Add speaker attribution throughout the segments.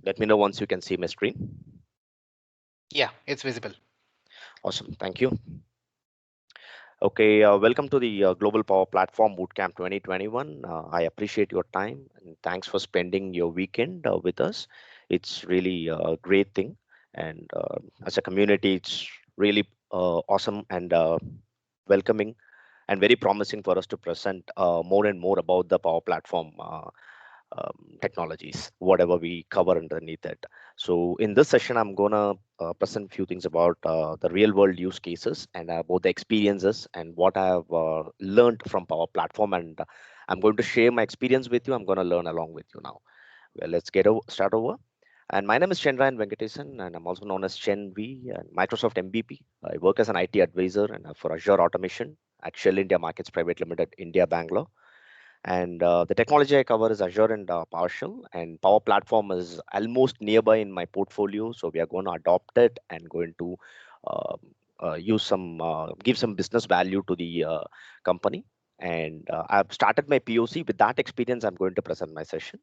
Speaker 1: Let me know once you can see my screen.
Speaker 2: Yeah, it's visible.
Speaker 1: Awesome. Thank you. Okay, welcome to the Global Power Platform Bootcamp 2021. I appreciate your time and thanks for spending your weekend with us. It's really a great thing. And as a community, it's really awesome and welcoming and very promising for us to present more and more about the Power Platform technologies, whatever we cover underneath it. So in this session, I'm gonna present a few things about the real world use cases and about the experiences and what I have learned from Power Platform. And I'm going to share my experience with you. I'm gonna learn along with you now. Well, let's start over. And my name is Chendrayan Venkatesan, and I'm also known as Chen V and Microsoft MVP. I work as an IT advisor and for Azure Automation at Shell India Markets Private Limited, India, Bangalore. And the technology I cover is Azure and PowerShell, and Power Platform is almost nearby in my portfolio. So we are going to adopt it and going to uh, give some business value to the company. And I've started my POC. With that experience, I'm going to present my session.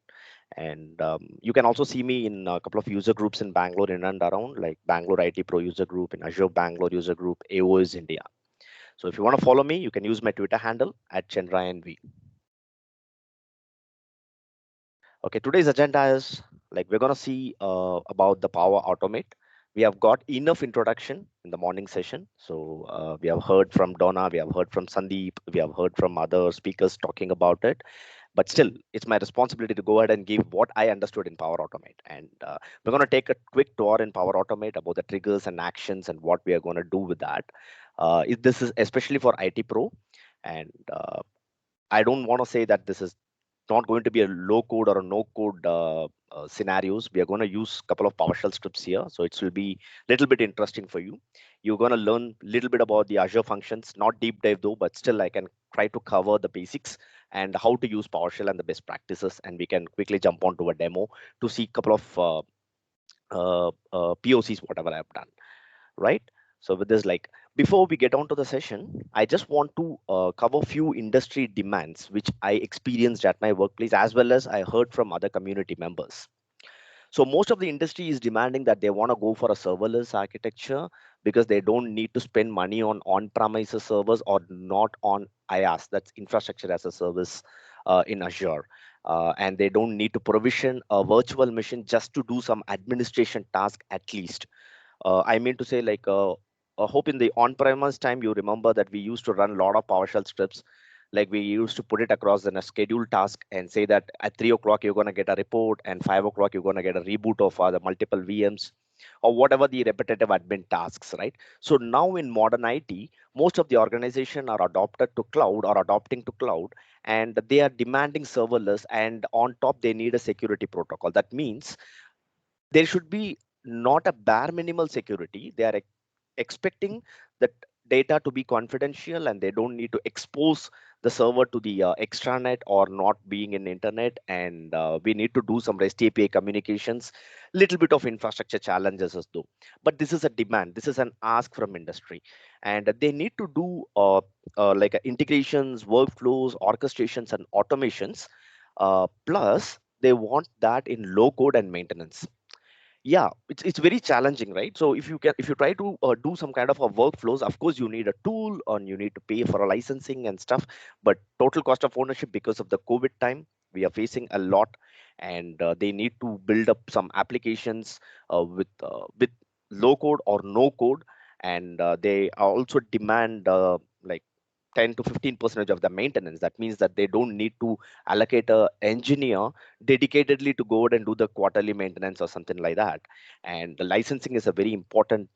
Speaker 1: And you can also see me in a couple of user groups in Bangalore in and around, like Bangalore IT Pro user group, in Azure Bangalore user group, AOS India. So if you want to follow me, you can use my Twitter handle at ChendrayanV. Okay, today's agenda is like we're gonna see about the Power Automate. We have got enough introduction in the morning session. So we have heard from Donna, we have heard from Sandeep, we have heard from other speakers talking about it. But still, it's my responsibility to go ahead and give what I understood in Power Automate. And we're gonna take a quick tour in Power Automate about the triggers and actions and what we are gonna do with that. This is especially for IT Pro, and I don't want to say that this is not going to be a low code or a no code scenarios. We are going to use a couple of PowerShell scripts here, so it will be a little bit interesting for you. You're going to learn a little bit about the Azure functions, not deep dive though, but still I can try to cover the basics and how to use PowerShell and the best practices, and we can quickly jump onto a demo to see a couple of POCs, whatever I've done, right? So with this, like before we get on to the session, I just want to cover few industry demands which I experienced at my workplace as well as I heard from other community members. So most of the industry is demanding that they want to go for a serverless architecture because they don't need to spend money on on-premises servers or not on IaaS, that's infrastructure as a service in Azure. And they don't need to provision a virtual machine just to do some administration task at least. I mean to say, like, I hope in the on-premise time you remember that we used to run a lot of PowerShell scripts. Like we used to put it across in a scheduled task and say that at 3 o'clock you're going to get a report and 5 o'clock you're going to get a reboot of the multiple VMs or whatever the repetitive admin tasks, right? So now in modern IT, most of the organization are adopted to cloud or adopting to cloud, and they are demanding serverless, and on top they need a security protocol. That means there should be not a bare minimal security. They are expecting that data to be confidential and they don't need to expose the server to the extranet or not being in internet, and we need to do some REST API communications, little bit of infrastructure challenges as though, but this is a demand, this is an ask from industry, and they need to do like integrations, workflows, orchestrations and automations, plus they want that in low code and maintenance. Yeah, it's very challenging, right? So if you try to do some kind of a workflows, of course you need a tool and you need to pay for a licensing and stuff, but total cost of ownership because of the COVID time we are facing a lot, and they need to build up some applications with low code or no code, and they also demand like 10 to 15% of the maintenance. That means that they don't need to allocate a engineer dedicatedly to go out and do the quarterly maintenance or something like that. And the licensing is a very important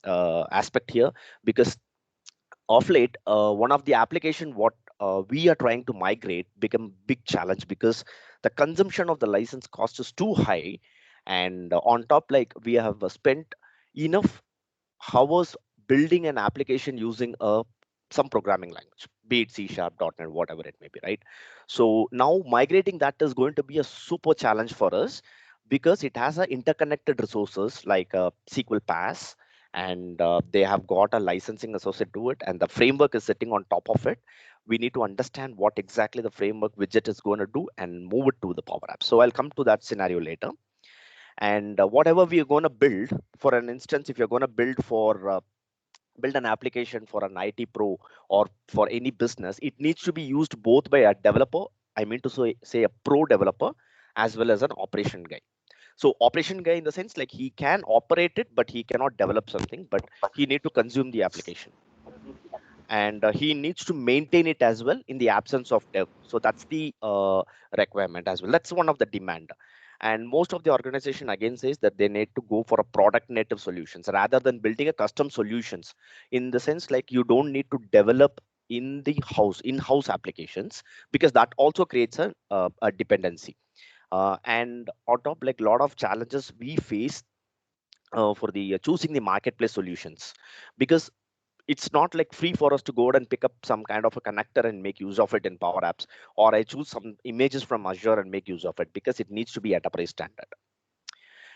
Speaker 1: aspect here, because of late one of the application what we are trying to migrate become big challenge because the consumption of the license cost is too high, and on top, like, we have spent enough hours building an application using a some programming language, be it C sharp, .NET, whatever it may be, right? So now migrating that is going to be a super challenge for us because it has a interconnected resources like SQL Pass, and they have got a licensing associated to it, and the framework is sitting on top of it. We need to understand what exactly the framework widget is going to do and move it to the Power App. So I'll come to that scenario later. And whatever we are going to build, for an instance, if you're going to build an application for an IT pro or for any business, it needs to be used both by a developer, I mean to say a pro developer, as well as an operation guy. So operation guy in the sense like he can operate it, but he cannot develop something, but he need to consume the application, and he needs to maintain it as well in the absence of dev. So that's the requirement as well. That's one of the demand. And most of the organization again says that they need to go for a product native solutions rather than building a custom solutions, in the sense like you don't need to develop in the house in-house applications, because that also creates a dependency. And on top, like a lot of challenges we face for the choosing the marketplace solutions, because it's not like free for us to go out and pick up some kind of a connector and make use of it in Power Apps, or I choose some images from Azure and make use of it, because it needs to be enterprise standard.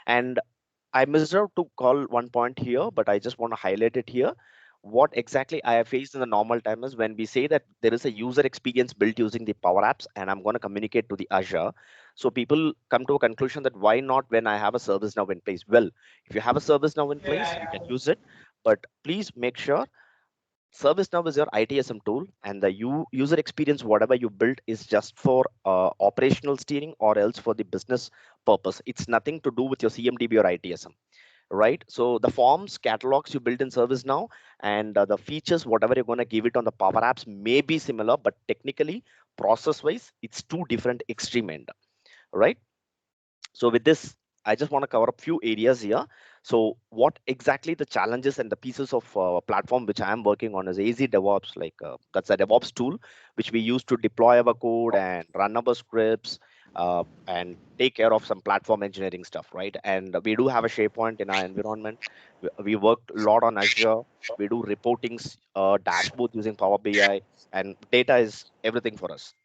Speaker 1: And I missed out to call one point here, but I just want to highlight it here. What exactly I have faced in the normal time is when we say that there is a user experience built using the Power Apps and I'm going to communicate to the Azure. So people come to a conclusion that why not when I have a service now in place? Well, if you have a service now in place, you can use it, but please make sure ServiceNow is your ITSM tool, and the user experience, whatever you build, is just for operational steering or else for the business purpose. It's nothing to do with your CMDB or ITSM, right? So the forms, catalogs you build in ServiceNow, and the features, whatever you're going to give it on the Power Apps, may be similar, but technically, process-wise, it's two different extreme end, right? So with this, I just want to cover a few areas here. So what exactly the challenges and the pieces of platform which I am working on is AZ DevOps, like that's a DevOps tool which we use to deploy our code and run our scripts and take care of some platform engineering stuff, right? And we do have a SharePoint in our environment. We work a lot on Azure. We do reportings, dashboard using Power BI, and data is everything for us,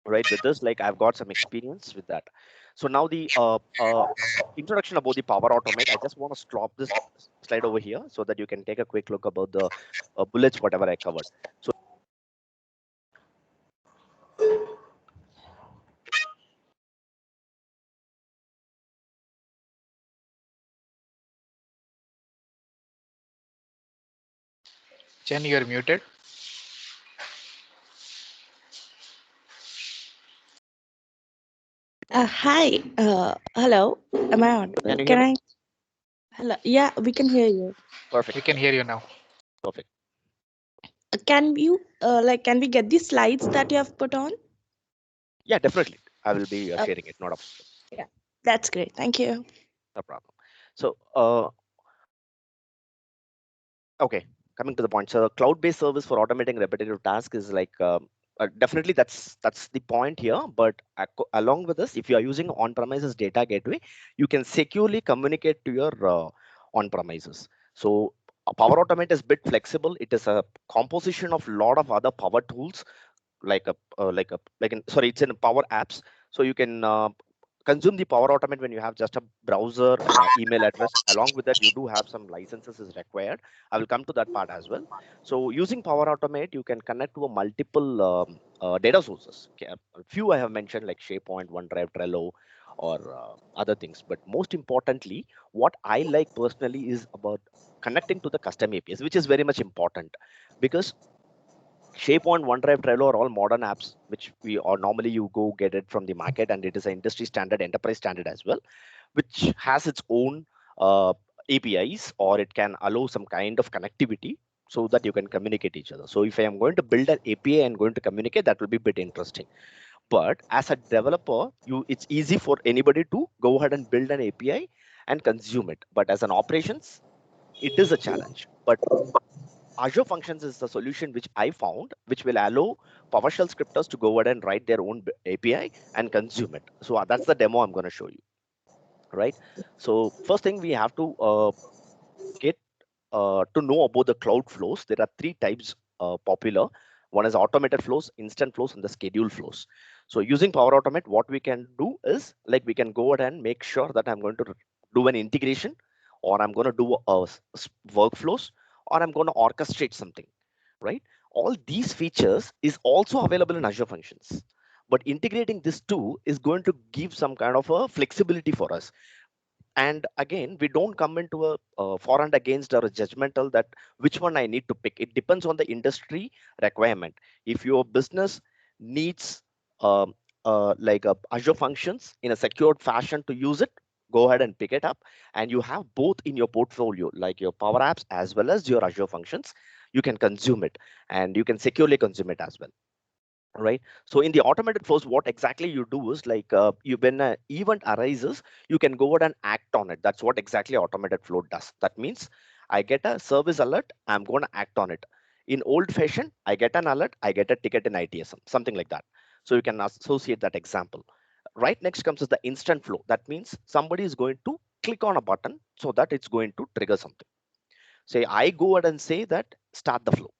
Speaker 1: right? With this, like I've got some experience with that. So now the introduction about the Power Automate. I just want to stop this slide over here so that you can take a quick look about the bullets, whatever I covered. So
Speaker 2: Jen, you're muted.
Speaker 3: Hi. Hello. Am I audible?
Speaker 1: can you hear
Speaker 3: Can
Speaker 1: me?
Speaker 3: I? Hello. Yeah, we can hear you.
Speaker 2: We
Speaker 1: Perfect,
Speaker 2: can hear you now.
Speaker 1: perfect.
Speaker 3: Can you can we get the slides that you have put on?
Speaker 1: Yeah, definitely. I will be
Speaker 3: Uh,
Speaker 1: sharing it. Not a problem.
Speaker 3: yeah, that's great. Thank you.
Speaker 1: No problem. So okay, coming to the point. So cloud-based service for automating repetitive tasks is like definitely that's the point here. But along with this, if you are using on-premises data gateway, you can securely communicate to your on-premises. So Power Automate is bit flexible. It is a composition of lot of other power tools sorry, it's in Power Apps. So you can consume the Power Automate when you have just a browser email address. Along with that, you do have some licenses is required. I will come to that part as well. So using Power Automate, you can connect to a multiple data sources. Okay, a few I have mentioned like SharePoint, OneDrive, Trello, or other things. But most importantly, what I like personally is about connecting to the custom APIs, which is very much important, because SharePoint, OneDrive, Trello are all modern apps, which we or normally you go get it from the market, and it is an industry standard, enterprise standard as well, which has its own APIs, or it can allow some kind of connectivity so that you can communicate each other. So if I am going to build an API and going to communicate, that will be a bit interesting. But as a developer, it's easy for anybody to go ahead and build an API and consume it. But as an operations, it is a challenge. But Azure Functions is the solution which I found, which will allow PowerShell scripters to go ahead and write their own API and consume it. So that's the demo I'm going to show you, right? So first thing we have to get to know about the cloud flows. There are three types popular. One is automated flows, instant flows, and the scheduled flows. So using Power Automate, what we can do is like we can go ahead and make sure that I'm going to do an integration, or I'm going to do workflows, or I'm going to orchestrate something, right? All these features is also available in Azure Functions. But integrating this too is going to give some kind of a flexibility for us. And again, we don't come into a for and against or a judgmental that which one I need to pick. It depends on the industry requirement. If your business needs um, like Azure Functions in a secured fashion to use it, go ahead and pick it up. And you have both in your portfolio, like your Power Apps as well as your Azure Functions. You can consume it, and you can securely consume it as well. Right. So in the automated flows, what exactly you do is like you when an event arises, you can go ahead and act on it. That's what exactly automated flow does. That means I get a service alert, I'm going to act on it. In old fashion, I get an alert, I get a ticket in ITSM, something like that. So you can associate that example. Right next comes is the instant flow. That means somebody is going to click on a button so that it's going to trigger something. Say I go ahead and say that start the flow.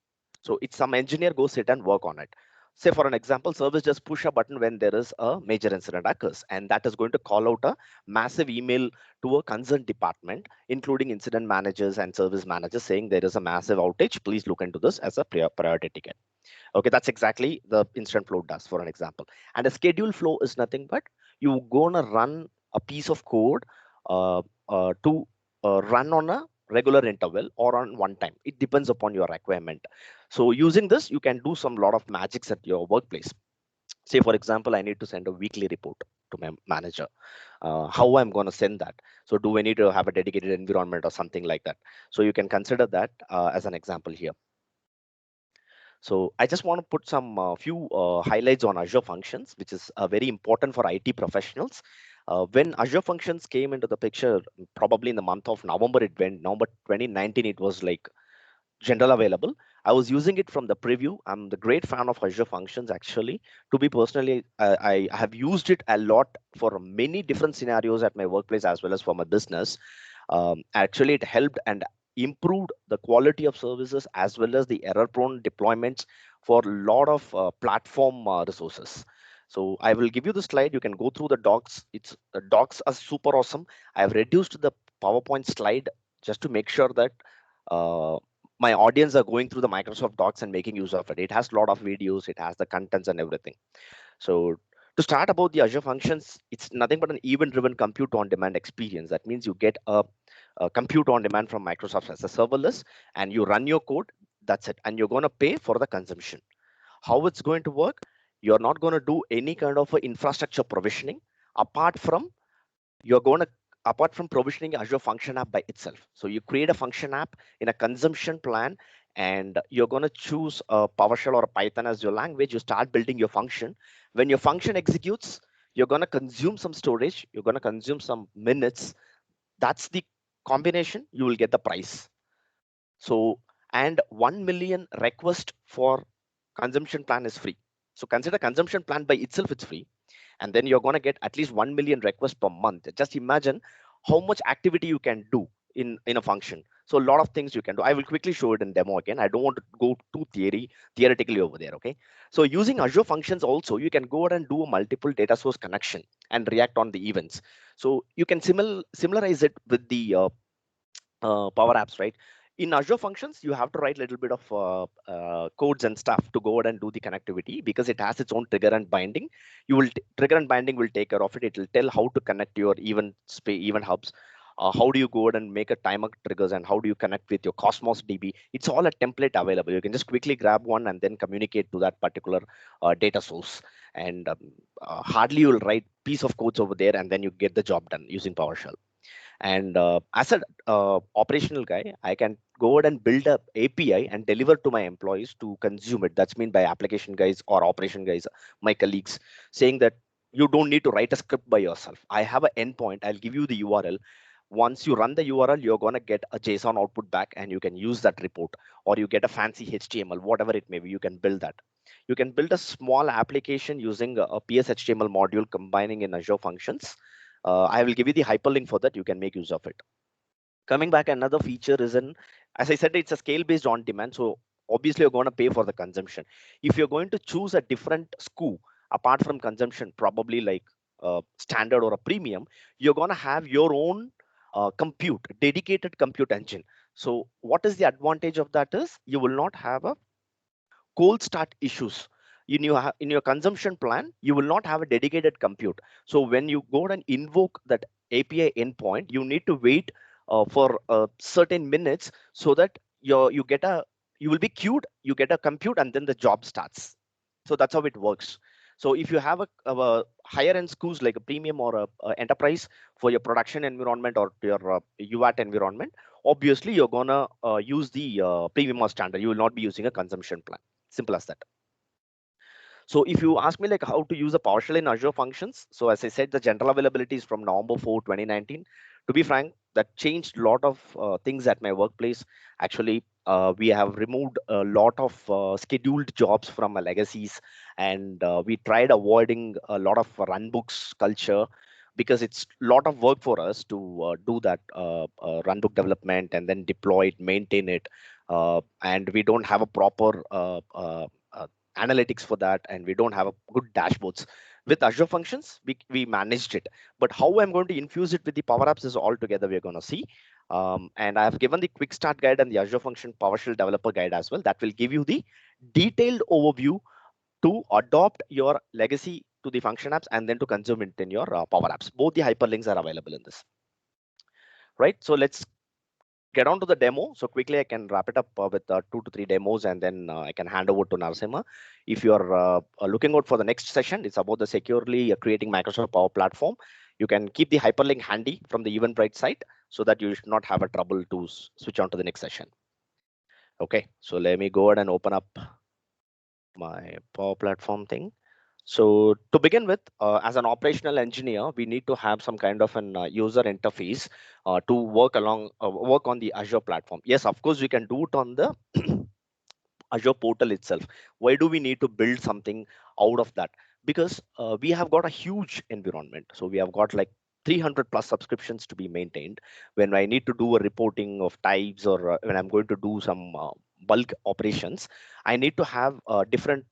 Speaker 1: So it's some engineer go sit and work on it. Say for an example, service just push a button when there is a major incident occurs, and that is going to call out a massive email to a concerned department, including incident managers and service managers, saying there is a massive outage. Please look into this as a priority ticket. Okay, that's exactly the instant flow does, for an example. And a schedule flow is nothing but you gonna run a piece of code to run on a regular interval or on one time. It depends upon your requirement. So using this, you can do some lot of magics at your workplace. Say for example, I need to send a weekly report to my manager. How I'm going to send that? So do I need to have a dedicated environment or something like that? So you can consider that as an example here. So I just want to put some few highlights on Azure Functions, which is very important for IT professionals. When Azure Functions came into the picture, probably in the month of November, it went November 2019, it was like general available. I was using it from the preview. I'm the great fan of Azure Functions actually. To be personally, I have used it a lot for many different scenarios at my workplace as well as for my business. Actually, it helped and improved the quality of services as well as the error-prone deployments for a lot of platform resources. So I will give you the slide. You can go through the docs. It's the docs are super awesome. I've reduced the PowerPoint slide just to make sure that my audience are going through the Microsoft Docs and making use of it. It has a lot of videos, it has the contents and everything. So to start about the Azure Functions, it's nothing but an event-driven compute on-demand experience. That means you get a compute on-demand from Microsoft as a serverless, and you run your code. That's it, and you're going to pay for the consumption. How it's going to work? You're not going to do any kind of infrastructure provisioning apart from you're going to apart from provisioning Azure Function app by itself. So you create a function app in a consumption plan, and you're going to choose a PowerShell or a Python as your language. You start building your function. When your function executes, you're going to consume some storage. You're going to consume some minutes. That's the combination. You will get the price. So, and 1 million request for consumption plan is free. So consider consumption plan by itself, it's free, and then you're going to get at least 1 million requests per month. Just imagine how much activity you can do in a function. So a lot of things you can do. I will quickly show it in demo again. I don't want to go too theoretically over there. Okay, so using Azure Functions also, you can go ahead and do a multiple data source connection and react on the events. So you can similarize it with the Power Apps, right? In Azure Functions, you have to write a little bit of codes and stuff to go ahead and do the connectivity because it has its own trigger and binding. You will trigger and binding will take care of it. It will tell how to connect your event hubs. How do you go ahead and make a timer triggers, and how do you connect with your Cosmos DB? It's all a template available. You can just quickly grab one and then communicate to that particular data source. And hardly you'll write piece of codes over there, and then you get the job done using PowerShell. And as an operational guy, I can go ahead and build a API and deliver to my employees to consume it. That's mean by application guys or operation guys, my colleagues, saying that you don't need to write a script by yourself. I have an endpoint. I'll give you the URL. Once you run the URL, you're going to get a JSON output back, and you can use that report, or you get a fancy HTML, whatever it may be. You can build that. You can build a small application using a PS HTML module combining in Azure Functions. I will give you the hyperlink for that. You can make use of it. Coming back, another feature is as I said, it's a scale based on demand. So obviously you're going to pay for the consumption. If you're going to choose a different SKU apart from consumption, probably like standard or a premium, you're going to have your own dedicated compute engine. So what is the advantage of that is you will not have a cold start issues. In your consumption plan, you will not have a dedicated compute. So when you go and invoke that API endpoint, you need to wait for certain minutes so that you get a you will be queued, you get a compute, and then the job starts. So that's how it works. So if you have a higher end SKUs like a premium or a enterprise for your production environment or your UAT environment, obviously you're gonna use the premium or standard. You will not be using a consumption plan. Simple as that. So if you ask me like how to use a PowerShell in Azure Functions, so as I said, the general availability is from November 4, 2019. To be frank, that changed a lot of things at my workplace. Actually, we have removed a lot of scheduled jobs from our legacies, and we tried avoiding a lot of runbooks culture because it's a lot of work for us to do that runbook development and then deploy it, maintain it, and we don't have a proper analytics for that, and we don't have a good dashboards. With Azure Functions, we managed it, but how I'm going to infuse it with the Power Apps is all together we're going to see. And I have given the quick start guide and the Azure Function PowerShell developer guide as well. That will give you the detailed overview to adopt your legacy to the function apps and then to consume it in your Power Apps. Both the hyperlinks are available in this, right? So let's get on to the demo. So quickly, I can wrap it up with 2 to 3 demos, and then I can hand over to Narasimha. If you're looking out for the next session, it's about the securely creating Microsoft Power Platform. You can keep the hyperlink handy from the Eventbrite site so that you should not have a trouble to switch on to the next session. Okay, so let me go ahead and open up my Power Platform thing. So to begin with, as an operational engineer, we need to have some kind of an user interface to work on the Azure platform. Yes, of course, we can do it on the Azure portal itself. Why do we need to build something out of that? Because we have got a huge environment. So we have got like 300 plus subscriptions to be maintained. When I need to do a reporting of types, or when I'm going to do some bulk operations, I need to have different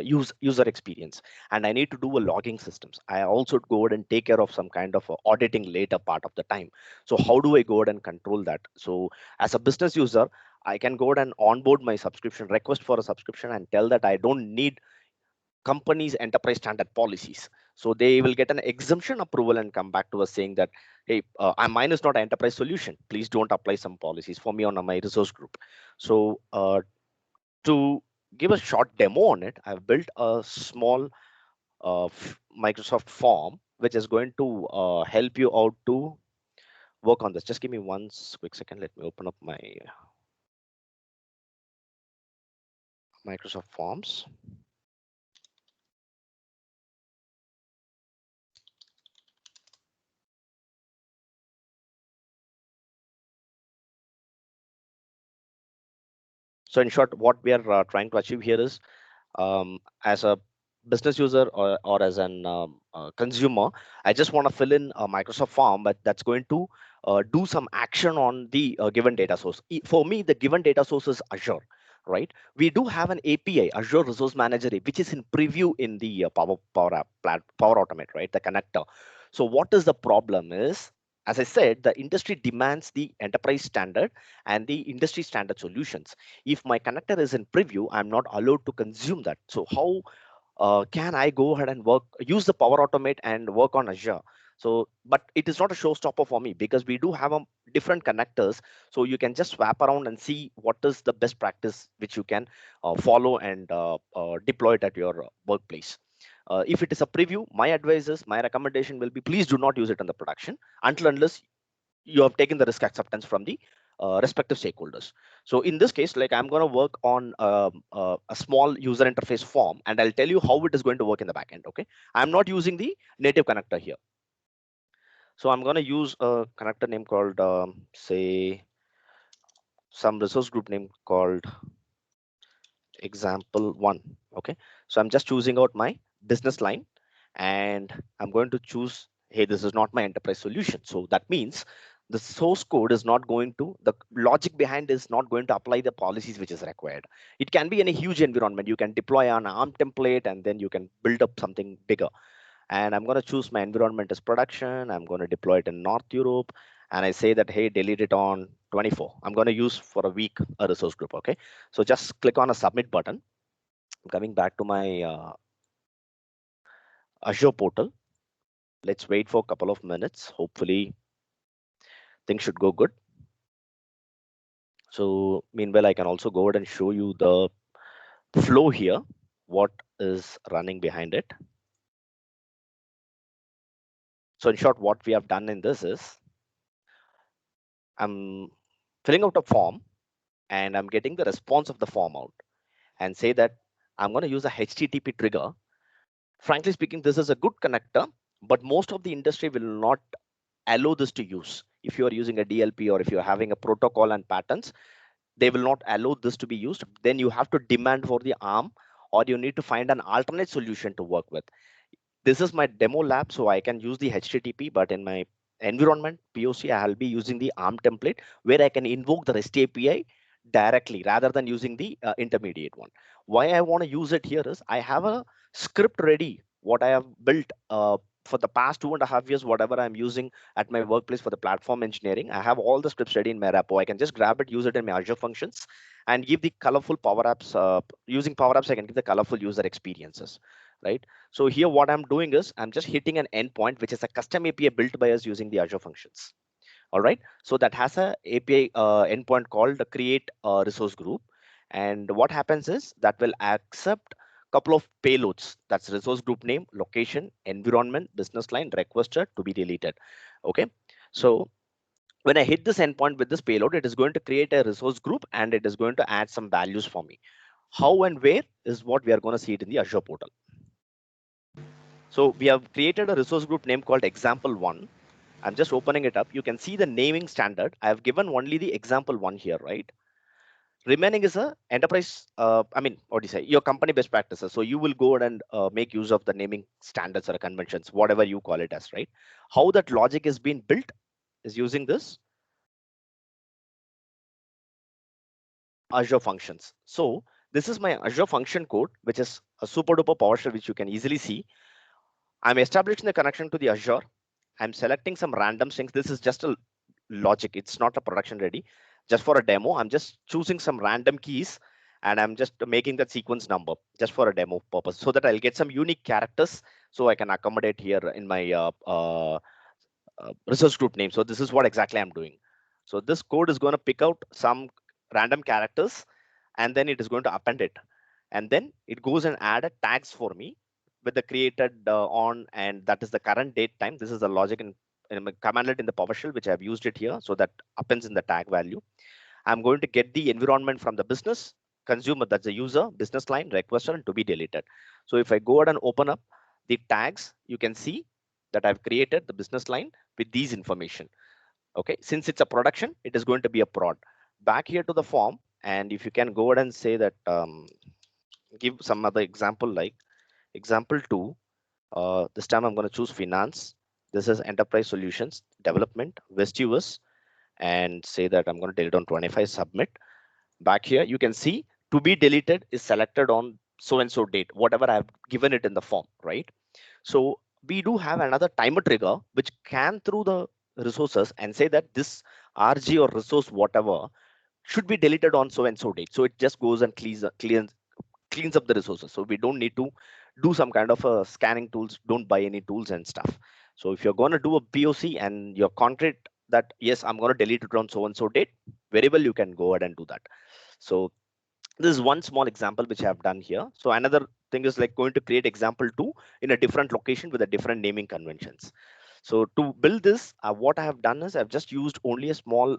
Speaker 1: user experience, and I need to do a logging systems. I also go ahead and take care of some kind of auditing later part of the time. So how do I go ahead and control that? So as a business user, I can go ahead and onboard my subscription, request for a subscription, and tell that I don't need company's enterprise standard policies. So they will get an exemption approval and come back to us saying that, hey, mine is not an enterprise solution. Please don't apply some policies for me on my resource group. So to give a short demo on it, I've built a small Microsoft form, which is going to help you out to work on this. Just give me one quick second. Let me open up my Microsoft Forms. So in short, what we are trying to achieve here is, as a business user or as an consumer, I just want to fill in a Microsoft form, but that's going to do some action on the given data source. For me, the given data source is Azure, right? We do have an API, Azure Resource Manager, which is in preview in the Power Automate, right? The connector. So what is the problem is, as I said, the industry demands the enterprise standard and the industry standard solutions. If my connector is in preview, I'm not allowed to consume that. So how can I go ahead and use the Power Automate and work on Azure? So, but it is not a showstopper for me because we do have different connectors. So you can just swap around and see what is the best practice which you can follow and deploy it at your workplace. If it is a preview, my recommendation will be, please do not use it in the production unless you have taken the risk acceptance from the respective stakeholders. So in this case, like I'm going to work on a small user interface form, and I'll tell you how it is going to work in the backend. Okay, I'm not using the native connector here. So I'm going to use a connector name called, say, some resource group name called example1. Okay, so I'm just choosing out my business line, and I'm going to choose, hey, this is not my enterprise solution. So that means the source code is not going to, the logic behind is not going to apply the policies which is required. It can be in a huge environment. You can deploy an ARM template and then you can build up something bigger. And I'm going to choose my environment as production. I'm going to deploy it in North Europe. And I say that, hey, delete it on 24. I'm going to use for a week a resource group. Okay. So just click on a submit button. I'm coming back to my Azure portal. Let's wait for a couple of minutes. Hopefully things should go good. So meanwhile, I can also go ahead and show you the flow here, what is running behind it. So in short, what we have done in this is I'm filling out a form and I'm getting the response of the form out and say that I'm going to use a HTTP trigger. Frankly speaking, this is a good connector, but most of the industry will not allow this to use. If you are using a DLP or if you're having a protocol and patterns, they will not allow this to be used. Then you have to demand for the ARM, or you need to find an alternate solution to work with. This is my demo lab, so I can use the HTTP, but in my environment POC, I'll be using the ARM template where I can invoke the REST API directly rather than using the intermediate one. Why I want to use it here is I have a script ready, what I have built for the past 2.5 years, whatever I'm using at my workplace for the platform engineering. I have all the scripts ready in my repo. I can just grab it, use it in my Azure functions, and give the colorful Power Apps. Using Power Apps, I can give the colorful user experiences, right? So here what I'm doing is I'm just hitting an endpoint, which is a custom API built by us using the Azure functions. All right. So that has a API endpoint called the create resource group. And what happens is that will accept a couple of payloads. That's resource group name, location, environment, business line, requested to be deleted. Okay. So when I hit this endpoint with this payload, it is going to create a resource group and it is going to add some values for me. How and where is what we are going to see it in the Azure portal. So we have created a resource group name called example1. I'm just opening it up. You can see the naming standard. I have given only the example one here, right? Remaining is a enterprise, what do you say? Your company best practices. So you will go and make use of the naming standards or conventions, whatever you call it as, right? How that logic is being built is using this Azure functions. So this is my Azure function code, which is a super duper PowerShell, which you can easily see. I'm establishing the connection to the Azure. I'm selecting some random things. This is just a logic. It's not a production ready. Just for a demo, I'm just choosing some random keys and I'm just making that sequence number just for a demo purpose so that I'll get some unique characters so I can accommodate here in my resource group name. So this is what exactly I'm doing. So this code is going to pick out some random characters and then it is going to append it. And then it goes and add a tags for me with the created on, and that is the current date time. This is the logic in my commandlet in the PowerShell, which I've used it here. So that appends in the tag value. I'm going to get the environment from the business consumer, that's the user, business line, requester, and to be deleted. So if I go ahead and open up the tags, you can see that I've created the business line with these information. Okay, since it's a production, it is going to be a prod. Back here to the form, and if you can go ahead and say that, give some other example like example 2. This time I'm going to choose finance. This is enterprise solutions development West US, and say that I'm going to delete on 25, submit. Back here you can see to be deleted is selected on so and so date, whatever I've given it in the form, right? So we do have another timer trigger which can through the resources and say that this RG or resource whatever should be deleted on so and so date. So it just goes and cleans up the resources. So we don't need to do some kind of scanning tools, don't buy any tools and stuff. So if you're going to do a POC and you're concrete that, yes, I'm going to delete it on so and so date, very well, you can go ahead and do that. So this is one small example which I have done here. So another thing is like going to create example 2 in a different location with a different naming conventions. So to build this, what I have done is I've just used only a small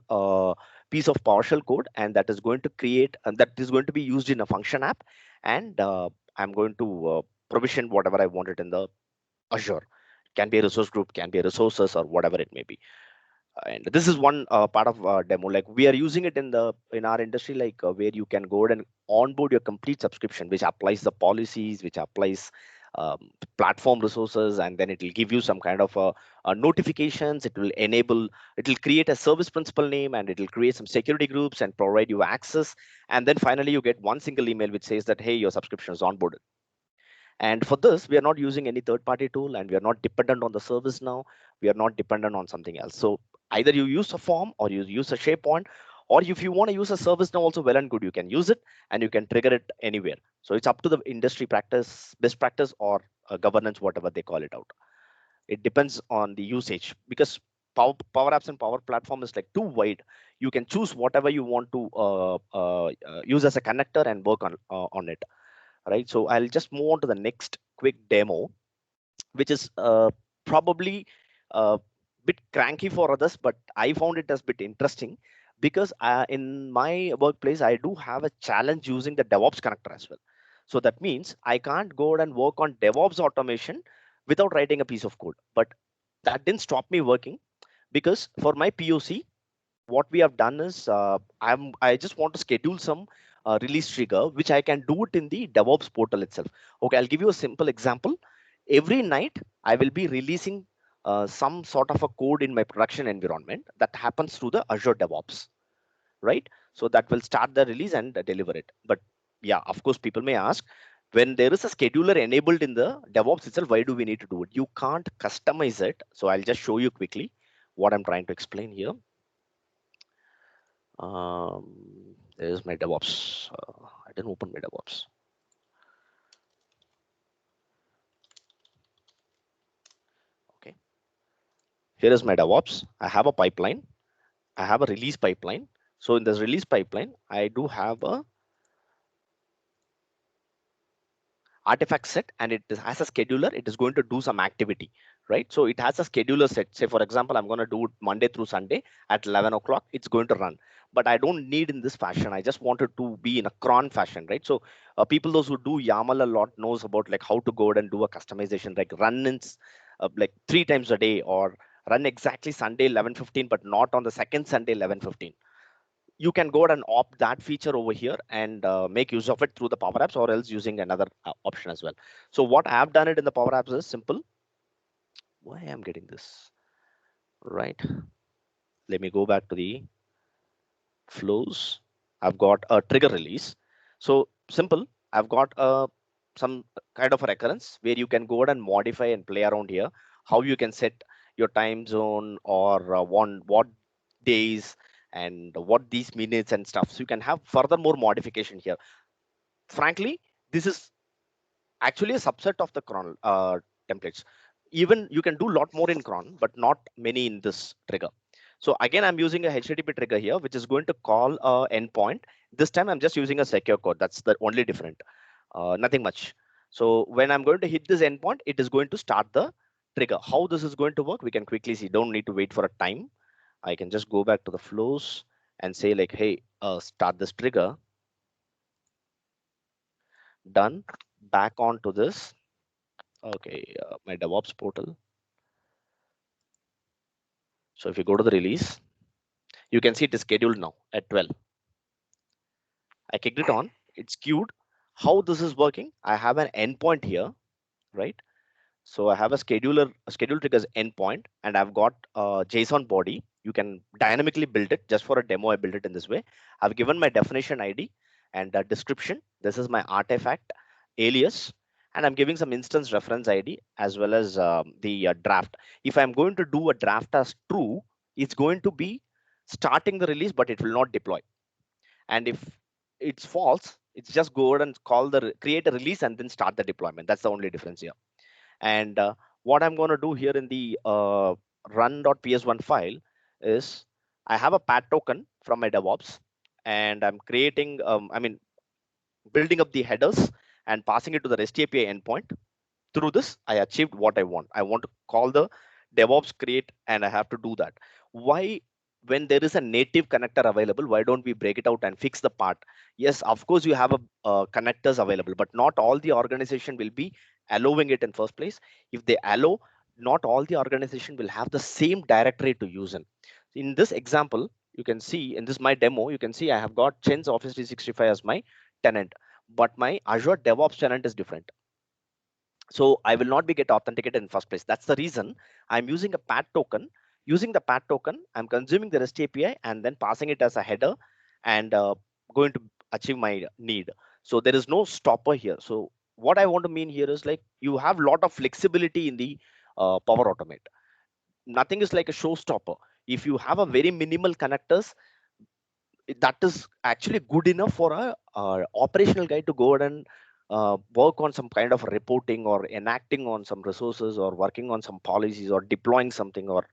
Speaker 1: piece of PowerShell code, and that is going to create, and that is going to be used in a function app. And I'm going to provision whatever I wanted in the Azure. It can be a resource group, can be a resources, or whatever it may be. And this is one part of demo. Like we are using it in our industry, like where you can go and onboard your complete subscription, which applies the policies, which applies platform resources, and then it will give you some kind of notifications. It will enable, it will create a service principal name, and it will create some security groups and provide you access. And then finally, you get one single email which says that, hey, your subscription is onboarded. And for this, we are not using any third-party tool, and we are not dependent on the service now. We are not dependent on something else. So either you use a form or you use a SharePoint, or if you want to use a service now, also well and good, you can use it and you can trigger it anywhere. So it's up to the industry practice, best practice, or governance, whatever they call it out. It depends on the usage, because Power Apps and Power Platform is like too wide. You can choose whatever you want to use as a connector and work on it, right? So I'll just move on to the next quick demo, which is probably a bit cranky for others, but I found it as bit interesting, because in my workplace I do have a challenge using the DevOps connector as well. So that means I can't go out and work on DevOps automation without writing a piece of code. But that didn't stop me working, because for my POC, what we have done is I just want to schedule some release trigger, which I can do it in the DevOps portal itself. Okay, I'll give you a simple example. Every night I will be releasing some sort of a code in my production environment that happens through the Azure DevOps, right? So that will start the release and deliver it. But yeah, of course, people may ask, when there is a scheduler enabled in the DevOps itself, why do we need to do it? You can't customize it. So I'll just show you quickly what I'm trying to explain here. There's my DevOps. I didn't open my DevOps. Okay. Here is my DevOps. I have a pipeline. I have a release pipeline. So in this release pipeline, I do have a artifact set, and it has a scheduler. It is going to do some activity, right? So it has a scheduler set. Say, for example, I'm going to do it Monday through Sunday at 11 o'clock. It's going to run. But I don't need in this fashion. I just wanted to be in a cron fashion, right? So people, those who do YAML a lot, knows about like how to go ahead and do a customization, like run in like 3 times a day, or run exactly Sunday 11:15, but not on the second Sunday 11:15. You can go ahead and opt that feature over here and make use of it through the Power Apps, or else using another option as well. So what I have done it in the Power Apps is simple. Why I'm getting this right? Let me go back to the flows. I've got a trigger release. So simple. I've got some kind of a recurrence where you can go ahead and modify and play around here. How you can set your time zone, or what days and what these minutes and stuff. So you can have further more modification here. Frankly, this is actually a subset of the cron templates. Even you can do a lot more in cron, but not many in this trigger. So again, I'm using a HTTP trigger here, which is going to call a endpoint. This time I'm just using a secure code. That's the only different, nothing much. So when I'm going to hit this endpoint, it is going to start the trigger. How this is going to work, we can quickly see. Don't need to wait for a time. I can just go back to the flows and say like, hey, start this trigger. Done. Back onto this. Okay, my DevOps portal. So if you go to the release, you can see it is scheduled now at 12. I kicked it on. It's queued. How this is working? I have an endpoint here, right? So I have a schedule triggers endpoint, and I've got a JSON body. You can dynamically build it. Just for a demo, I built it in this way. I've given my definition ID and a description. This is my artifact alias, and I'm giving some instance reference ID as well as the draft. If I'm going to do a draft as true, it's going to be starting the release, but it will not deploy. And if it's false, it's just go ahead and create a release and then start the deployment. That's the only difference here. And what I'm going to do here in the run.ps1 file is I have a pat token from my DevOps, and I'm creating, building up the headers and passing it to the REST API endpoint. Through this, I achieved what I want. I want to call the DevOps create, and I have to do that. Why? When there is a native connector available, why don't we break it out and fix the part? Yes, of course, you have connectors available, but not all the organization will be allowing it in first place. If they allow, not all the organization will have the same directory to use in this example. You can see in this my demo, you can see I have got Chen's Office 365 as my tenant, but my Azure DevOps tenant is different. So I will not be get authenticated in first place. That's the reason I'm using a pat token. Using the pat token, I'm consuming the REST API and then passing it as a header, and going to achieve my need. So there is no stopper here. So what I want to mean here is like you have a lot of flexibility in the Power Automate. Nothing is like a showstopper. If you have a very minimal connectors, that is actually good enough for a operational guy to go ahead and work on some kind of reporting or enacting on some resources or working on some policies or deploying something or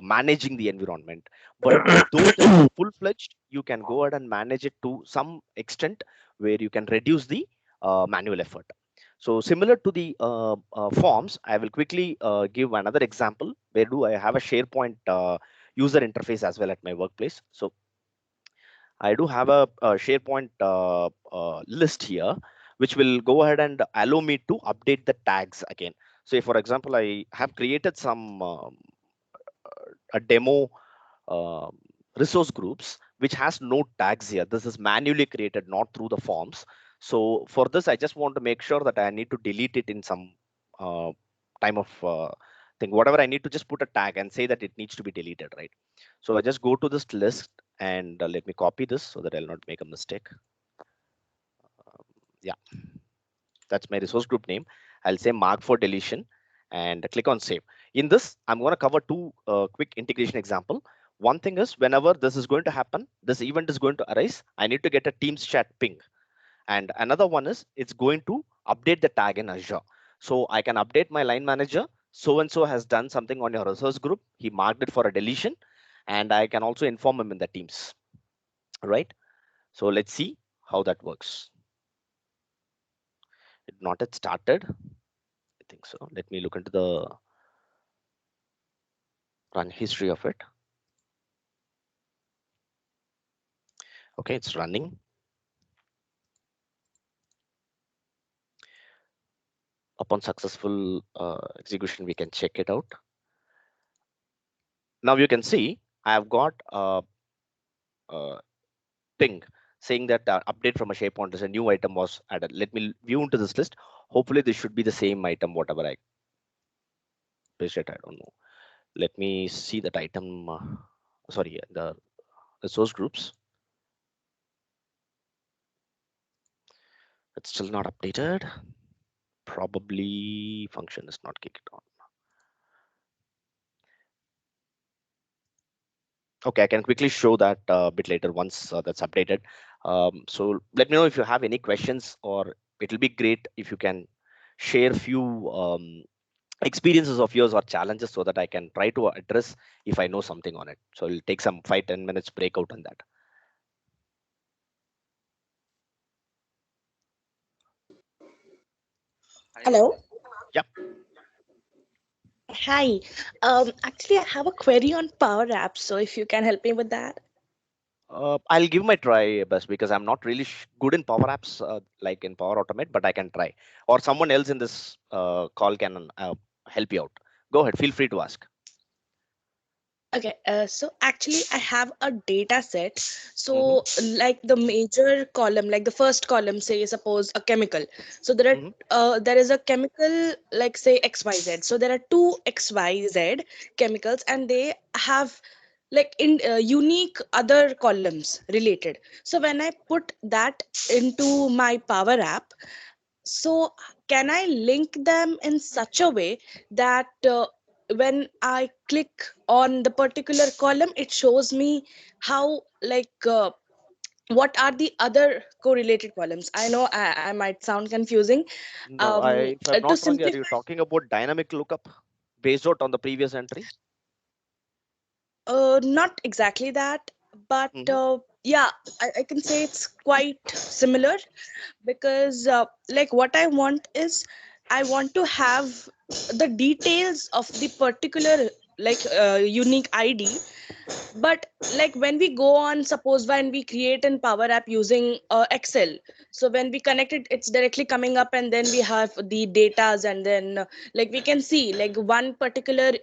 Speaker 1: managing the environment. But though it is not full-fledged, you can go ahead and manage it to some extent where you can reduce the manual effort. So similar to the forms, I will quickly give another example. Where do I have a SharePoint user interface as well at my workplace? So I do have a SharePoint list here, which will go ahead and allow me to update the tags again. So, for example, I have created some a demo uh, resource groups which has no tags here. This is manually created, not through the forms. So for this, I just want to make sure that I need to delete it in some uh, time of thing. Whatever I need to just put a tag and say that it needs to be deleted, right? So I just go to this list and let me copy this so that I'll not make a mistake. Yeah, that's my resource group name. I'll say mark for deletion and click on save. In this, I'm going to cover two quick integration example. One thing is whenever this is going to happen, this event is going to arise, I need to get a Teams chat ping. And another one is it's going to update the tag in Azure. So I can update my line manager. So-and-so has done something on your resource group. He marked it for a deletion. And I can also inform him in the Teams, right? So let's see how that works. It not yet started. I think so. Let me look into the run history of it. Okay, it's running. Upon successful execution, we can check it out. Now you can see I have got a ping saying that update from a SharePoint is a new item was added. Let me view into this list. Hopefully this should be the same item, whatever I pasted. I don't know. Let me see that item. Sorry, the resource groups. It's still not updated. Probably function is not kicked on. Okay, I can quickly show that a bit later once that's updated. So let me know if you have any questions, or it'll be great if you can share few experiences of yours or challenges so that I can try to address if I know something on it. So it'll take some 5-10 minutes breakout on that.
Speaker 3: Hello.
Speaker 1: Yep.
Speaker 3: Hi. Actually, I have a query on Power Apps. So if you can help me with that.
Speaker 1: I'll give my try best because I'm not really good in Power Apps like in Power Automate, but I can try. Or someone else in this call can help you out. Go ahead. Feel free to ask.
Speaker 3: Okay, so actually I have a data set.
Speaker 1: Mm-hmm.
Speaker 3: So like the major column, like the first column, say suppose a chemical. So
Speaker 1: Mm-hmm.
Speaker 3: there is a chemical like say XYZ. So there are two XYZ chemicals and they have like in unique other columns related. So when I put that into my Power App, so can I link them in such a way that when I click on the particular column, it shows me how what are the other correlated columns? I know I might sound confusing.
Speaker 1: No, if I'm
Speaker 3: To
Speaker 1: not wrong, are you
Speaker 3: simplify,
Speaker 1: talking about dynamic lookup based out on the previous entry?
Speaker 3: not exactly that, but
Speaker 1: Mm-hmm.
Speaker 3: yeah, I can say it's quite similar because like what I want is I want to have the details of the particular unique ID. But like when we go on, suppose when we create an Power App using Excel, so when we connect it, it's directly coming up and then we have the datas, and then like we can see like one particular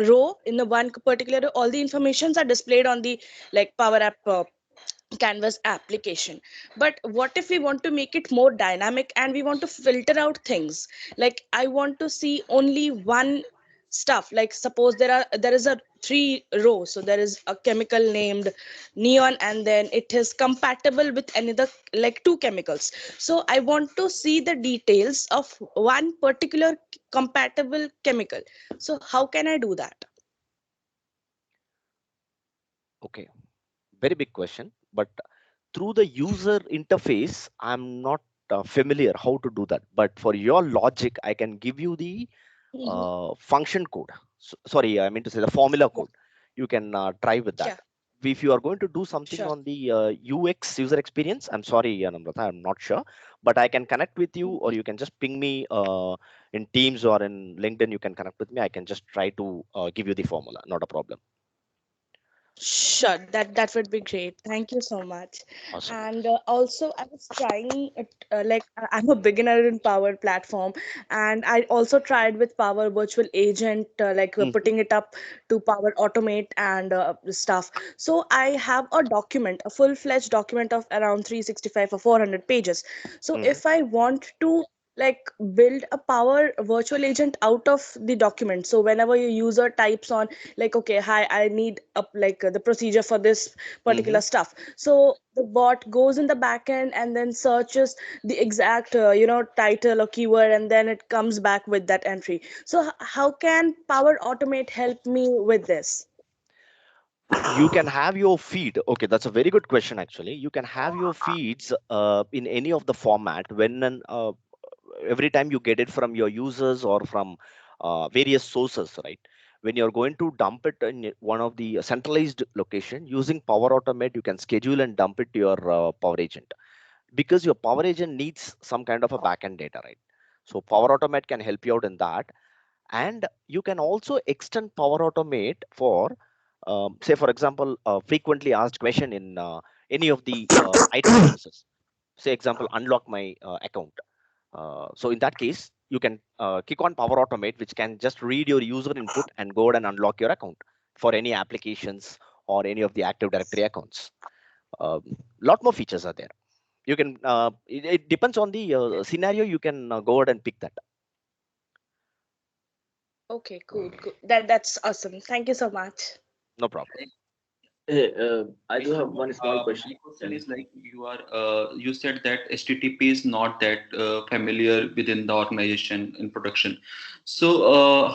Speaker 3: row in the one particular row, all the informations are displayed on the like Power App Canvas application. But what if we want to make it more dynamic and we want to filter out things? Like I want to see only one stuff. Like suppose there is a three row, so there is a chemical named neon, and then it is compatible with another like two chemicals. So I want to see the details of one particular compatible chemical. So how can I do that?
Speaker 1: Okay, very big question, but through the user interface, I'm not familiar how to do that. But for your logic, I can give you the
Speaker 3: Mhm.
Speaker 1: function code. Sorry, I mean to say the formula
Speaker 3: Yeah.
Speaker 1: code. You can try with that.
Speaker 3: Yeah.
Speaker 1: If you are going to do something
Speaker 3: Sure.
Speaker 1: on the UX user experience, I'm sorry, Namrata, I'm not sure, but I can connect with you, or you can just ping me in Teams or in LinkedIn. You can connect with me. I can just try to give you the formula. Not a problem.
Speaker 3: Sure, that would be great. Thank you so much.
Speaker 1: Awesome.
Speaker 3: And also, I was trying it, I'm a beginner in Power Platform, and I also tried with Power Virtual Agent,
Speaker 1: Hmm.
Speaker 3: putting it up to Power Automate and stuff. So I have a document, a full-fledged document of around 365 or 400 pages. So
Speaker 1: Hmm.
Speaker 3: if I want to build a Power Virtual Agent out of the document, so whenever your user types on okay, hi, I need up the procedure for this
Speaker 1: Hmm.
Speaker 3: particular stuff, so the bot goes in the backend and then searches the exact title or keyword, and then it comes back with that entry. So how can Power Automate help me with this?
Speaker 1: You can have your feed. Okay, that's a very good question. Actually, you can have your feeds in any of the format every time you get it from your users or from various sources, right? When you're going to dump it in one of the centralized location using Power Automate, you can schedule and dump it to your Power Agent, because your Power Agent needs some kind of a backend data, right? So Power Automate can help you out in that. And you can also extend Power Automate for say for example frequently asked question in any of the IT services. Say example, unlock my account. So in that case, you can click on Power Automate, which can just read your user input and go ahead and unlock your account for any applications or any of the Active Directory accounts. Lot more features are there. You can it depends on the scenario. You can go ahead and pick that.
Speaker 3: Okay, cool, cool. That's awesome. Thank you so much.
Speaker 1: No problem.
Speaker 4: Hey, I do have one small
Speaker 5: My
Speaker 4: question.
Speaker 5: question is like you said that HTTP is not that familiar within the organization in production. So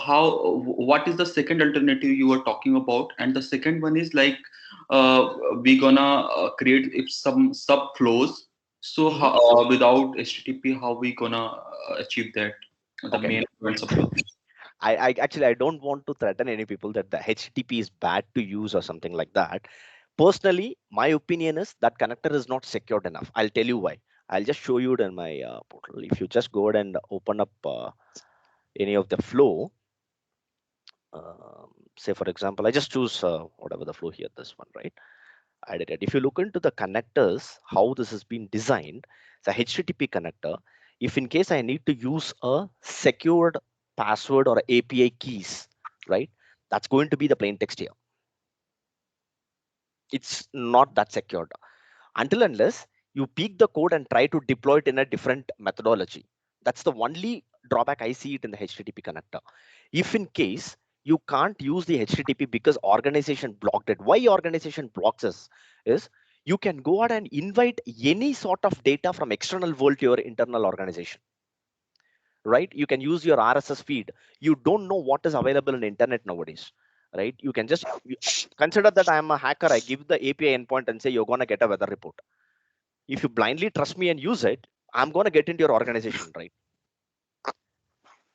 Speaker 5: what is the second alternative you were talking about? And the second one is like we gonna create if some sub flows. So
Speaker 1: Hmm.
Speaker 5: without HTTP, how we gonna achieve that? The
Speaker 1: Okay.
Speaker 5: main sub flow.
Speaker 1: I actually I don't want to threaten any people that the HTTP is bad to use or something like that. Personally, my opinion is that connector is not secured enough. I'll tell you why. I'll just show you it in my portal. If you just go ahead and open up any of the flow, say for example, I just choose whatever the flow here, this one, right? I did it. If you look into the connectors, how this has been designed, it's a HTTP connector. If in case I need to use a secured password or API keys, right? That's going to be the plain text here. It's not that secured until unless you peek the code and try to deploy it in a different methodology. That's the only drawback I see it in the HTTP connector. If in case you can't use the HTTP because organization blocked it, why organization blocks us is you can go out and invite any sort of data from external world to your internal organization, right? You can use your RSS feed. You don't know what is available in internet nowadays, right? You can just consider that I am a hacker. I give the API endpoint and say you're going to get a weather report. If you blindly trust me and use it, I'm going to get into your organization, right?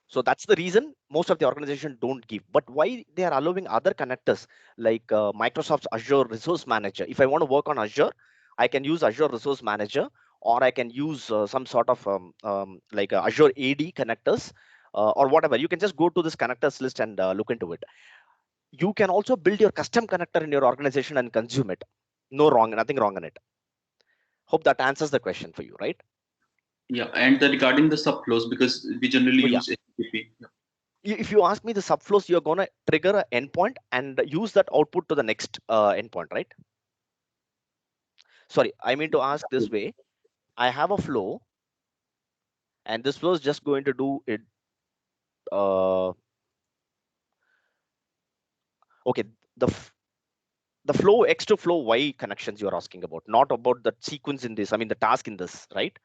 Speaker 1: So that's the reason most of the organization don't give. But why they are allowing other connectors like Microsoft's Azure Resource Manager? If I want to work on Azure, I can use Azure Resource Manager, or I can use some sort of Azure AD connectors, or whatever. You can just go to this connectors list and look into it. You can also build your custom connector in your organization and consume it. No wrong, nothing wrong in it. Hope that answers the question for you, right?
Speaker 5: Yeah, and regarding the sub flows, because we generally
Speaker 1: Oh yeah.
Speaker 5: use HTTP.
Speaker 1: If you ask me the subflows, you're going to trigger an endpoint and use that output to the next endpoint, right? Sorry, I mean to ask this way. I have a flow, and this flow is just going to do it. Uh, okay, the the flow X to flow Y connections you're asking about, not about the sequence in this. I mean the task in this, right?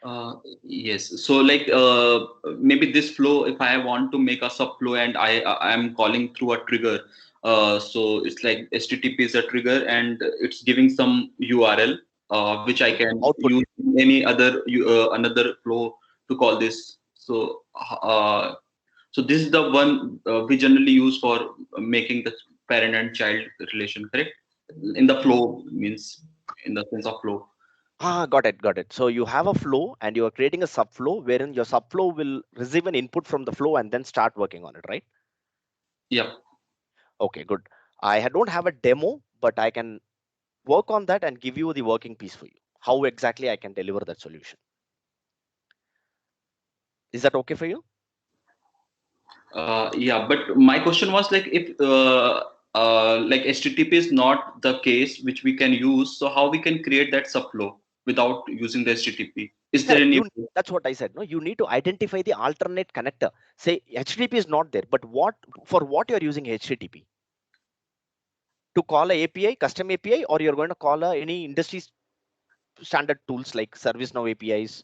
Speaker 5: Uh, yes. So like maybe this flow, if I want to make a sub flow and I am calling through a trigger, so it's like HTTP is a trigger and it's giving some URL which I can
Speaker 1: Output.
Speaker 5: use any other another flow to call this. So this is the one we generally use for making the parent and child relation, correct? In the flow means in the sense of flow.
Speaker 1: Got it, got it. So you have a flow and you are creating a subflow wherein your subflow will receive an input from the flow and then start working on it, right?
Speaker 5: Yeah.
Speaker 1: Okay, good. Don't have a demo, but I can work on that and give you the working piece for you. How exactly I can deliver that solution. Is that okay for you?
Speaker 5: Yeah, but my question was like if like HTTP is not the case which we can use, so how we can create that subflow without using the HTTP? Is there
Speaker 1: Correct.
Speaker 5: any?
Speaker 1: That's what I said. No, you need to identify the alternate connector. Say HTTP is not there, but what you're using HTTP? To call a API, custom API, or you're going to call any industry standard tools like ServiceNow APIs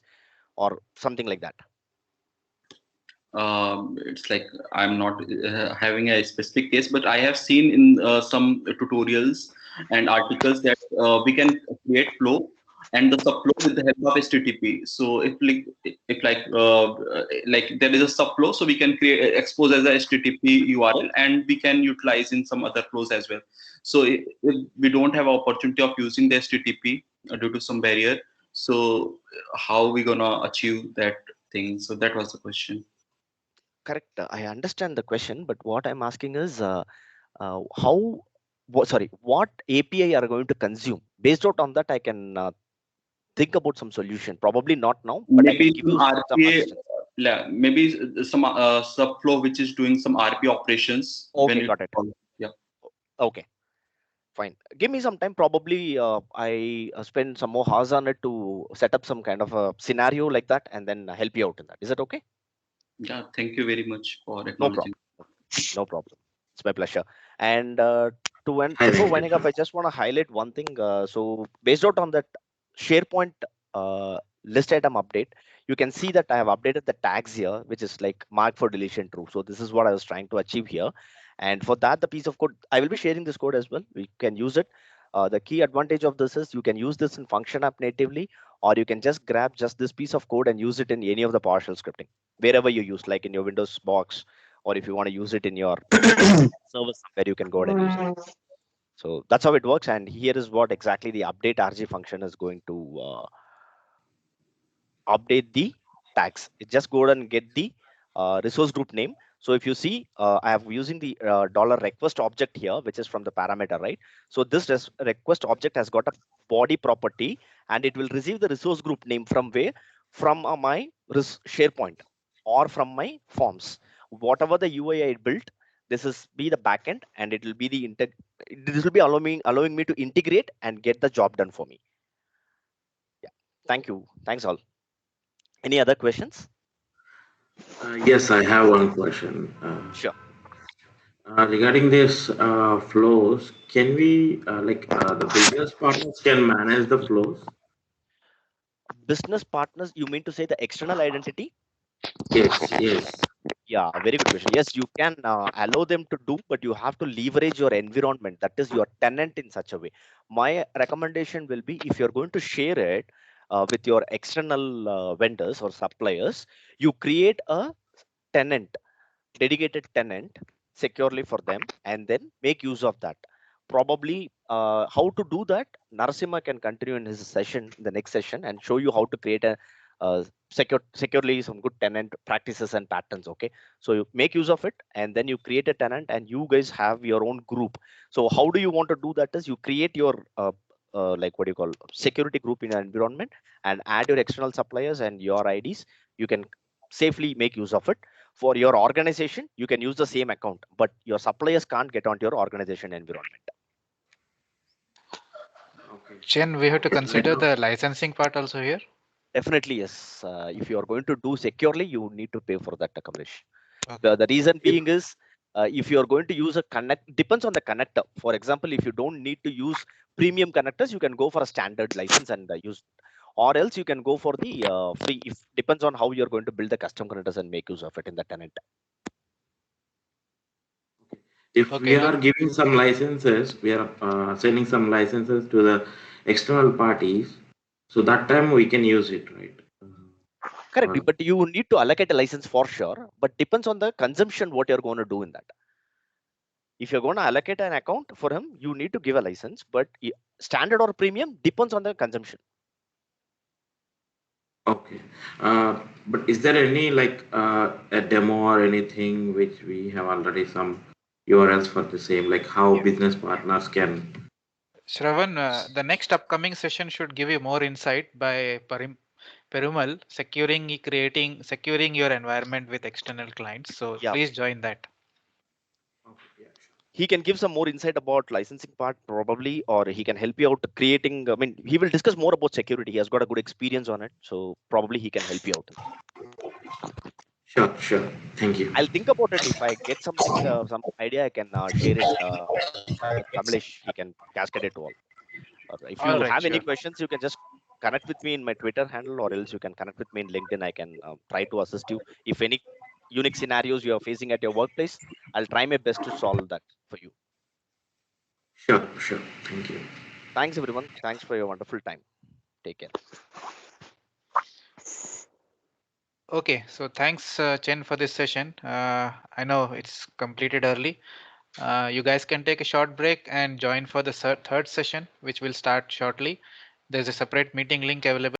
Speaker 1: or something like that?
Speaker 5: It's like I'm not having a specific case, but I have seen in some tutorials and articles that we can create flow and the subflow with the help of HTTP. So if there is a subflow, so we can create expose as a HTTP URL and we can utilize in some other flows as well. So if we don't have opportunity of using the HTTP due to some barrier, so how we gonna achieve that thing? So that was the question.
Speaker 1: Correct. I understand the question, but what I'm asking is what API are going to consume? Based out on that, I can think about some solution. Probably not now, but I can
Speaker 5: Maybe
Speaker 1: give
Speaker 5: some
Speaker 1: you some
Speaker 5: RPA,
Speaker 1: assistance.
Speaker 5: yeah, maybe some subflow which is doing some RP operations when
Speaker 1: Okay,
Speaker 5: you
Speaker 1: got it.
Speaker 5: yeah.
Speaker 1: Okay, fine. Give me some time. Probably I spend some more hours on it to set up some kind of a scenario like that and then help you out in that. Is that okay?
Speaker 5: Yeah, thank you very much for
Speaker 1: No
Speaker 5: acknowledging.
Speaker 1: problem. No problem. It's my pleasure. And
Speaker 6: Hi,
Speaker 1: before
Speaker 6: Venkat.
Speaker 1: winding up, I just want to highlight one thing. So based out on that SharePoint list item update, you can see that I have updated the tags here, which is like mark for deletion true. So this is what I was trying to achieve here. And for that, the piece of code, I will be sharing this code as well. We can use it. The key advantage of this is you can use this in Function App natively, or you can just grab just this piece of code and use it in any of the PowerShell scripting, wherever you use, like in your Windows box, or if you want to use it in your server somewhere, you can go ahead and use it. So that's how it works. And here is what exactly the update RG function is going to update the tags. It just go ahead and get the resource group name. So if you see, I have using the $request object here, which is from the parameter, right? So this request object has got a body property, and it will receive the resource group name from where? From my SharePoint or from my forms. Whatever the UI I built, this is be the backend, and it will be the this will be allowing me to integrate and get the job done for me. Yeah. Thank you. Thanks all. Any other questions?
Speaker 6: Yes, I have one question.
Speaker 1: Sure.
Speaker 6: Regarding this flows, can we, the business partners can manage the flows?
Speaker 1: Business partners, you mean to say the external identity?
Speaker 6: Yes, yes.
Speaker 1: Yeah, very good question. Yes, you can allow them to do, but you have to leverage your environment, that is your tenant, in such a way. My recommendation will be, if you're going to share it with your external vendors or suppliers, you create a tenant, dedicated tenant securely for them, and then make use of that. Probably how to do that, Narasimha can continue in his session, the next session, and show you how to create a securely some good tenant practices and patterns. Okay, so you make use of it, and then you create a tenant, and you guys have your own group. So how do you want to do that? Is you create your like what do you call security group in your environment, and add your external suppliers and your IDs. You can safely make use of it. For your organization, you can use the same account, but your suppliers can't get onto your organization environment.
Speaker 6: Okay.
Speaker 2: Chen, we have to consider the licensing part also here.
Speaker 1: Definitely, yes. If you are going to do securely, you need to pay for that, Kamlesh.
Speaker 2: Okay.
Speaker 1: The reason being is, if you are going to use a connect, depends on the connector. For example, if you don't need to use premium connectors, you can go for a standard license and use, or else you can go for the free. If depends on how you're going to build the custom connectors and make use of it in the tenant.
Speaker 6: If we
Speaker 2: Okay.
Speaker 6: are giving some licenses, we are sending some licenses to the external parties, so that time we can use it, right?
Speaker 1: Correct,
Speaker 6: Or-
Speaker 1: but you need to allocate a license for sure, but depends on the consumption what you're going to do in that. If you're going to allocate an account for him, you need to give a license, but standard or premium depends on the consumption.
Speaker 6: Okay. But is there any like a demo or anything which we have already some URLs for the same, like how business partners can?
Speaker 2: Shravan, the next upcoming session should give you more insight by Perumal, securing your environment with external clients. So
Speaker 1: Yeah.
Speaker 2: please join that.
Speaker 6: Okay, yeah, sure.
Speaker 1: He can give some more insight about licensing part probably, or he can help you out creating. I mean, he will discuss more about security. He has got a good experience on it, so probably he can help you out.
Speaker 6: Sure, sure. Thank you.
Speaker 1: I'll think about it. If I get something, some idea, I can share it with Kamlesh. He can cascade it to all. Or if
Speaker 2: All
Speaker 1: you
Speaker 2: right,
Speaker 1: have any
Speaker 2: sure.
Speaker 1: questions, you can just connect with me in my Twitter handle, or else you can connect with me in LinkedIn. I can try to assist you. If any unique scenarios you are facing at your workplace, I'll try my best to solve that for you.
Speaker 6: Sure, sure. Thank you.
Speaker 1: Thanks, everyone. Thanks for your wonderful time. Take care.
Speaker 2: Okay, so thanks, Chen, for this session. I know it's completed early. You guys can take a short break and join for the third session, which will start shortly. There's a separate meeting link available.